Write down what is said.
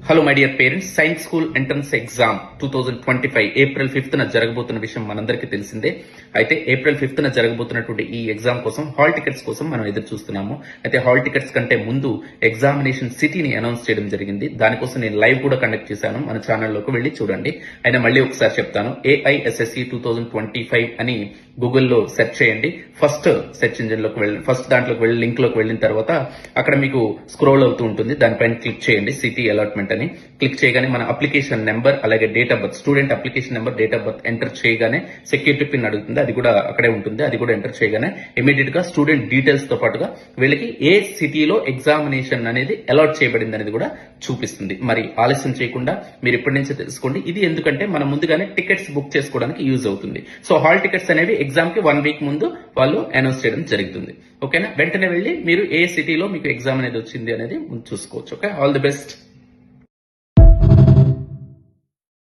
Hello my dear parents, science school entrance exam 2025 April 5th జరగబోతున్న విషయం మనందరికీ తెలిసిందే. అయితే ఏప్రిల్ 5th జరగబోతున్నటువంటి ఈ ఎగ్జామ్ కోసం హాల్ టికెట్స్ కోసం మనం ఎదురు చూస్తున్నాము. అయితే హాల్ టికెట్స్ కంటే ముందు ఎగ్జామినేషన్ సిటీని అనౌన్స్ చేయడం జరిగింది. దానికోసం నేను లైవ్ కూడా కండక్ట్ చేశాను. మన ఛానల్లోకి వెళ్ళి చూడండి. అయినా మళ్ళీ ఒకసారి చెప్తాను, AISSE 2025 అని గూగుల్లో సెర్చ్ చేయండి. ఫస్ట్ సెర్చ్ ఇంజిన్ లోకి వెళ్ళి ఫస్ట్ దాంట్లోకి వెళ్ళి లింక్ లోకి వెళ్ళిన తర్వాత అక్కడ మీకు స్క్రోల్ అవుతూ ఉంటుంది. దానిపైన క్లిక్ చేయండి, సిటీ అలాట్మెంట్ అని. క్లిక్ చేయగానే మన అప్లికేషన్ నెంబర్ అలాగే date of birth, student application number, date of birth enter చేయగానే సెక్యూరిటీ పిన్ అడుగుతుంది. అది కూడా అక్కడే ఉంటుంది. అది కూడా ఎంటర్ చేయగానే ఇమీడియట్ గా స్టూడెంట్ డీటెయిల్స్ తో పాటుగా వీళ్ళకి ఏ సిటీలో ఎగ్జామినేషన్ అనేది అలాట్ చేయబడింది అనేది కూడా చూపిస్తుంది. మరి ఆలస్యం చేయకుండా మీరు ఇప్పటి నుంచే తెలుసుకోండి. ఇది ఎందుకంటే మనం ముందుగానే టికెట్స్ బుక్ చేసుకోవడానికి యూజ్ అవుతుంది. సో హాల్ టికెట్స్ అనేవి ఎగ్జామ్ కి 1 వీక్ ముందు వాళ్ళు అనౌన్స్ చేయడం జరుగుతుంది. ఓకేనా? వెంటనే వెళ్ళి మీరు ఏ సిటీలో మీకు ఎగ్జామ్ అనేది వచ్చింది అనేది చూసుకోవచ్చు. Okay, all the best.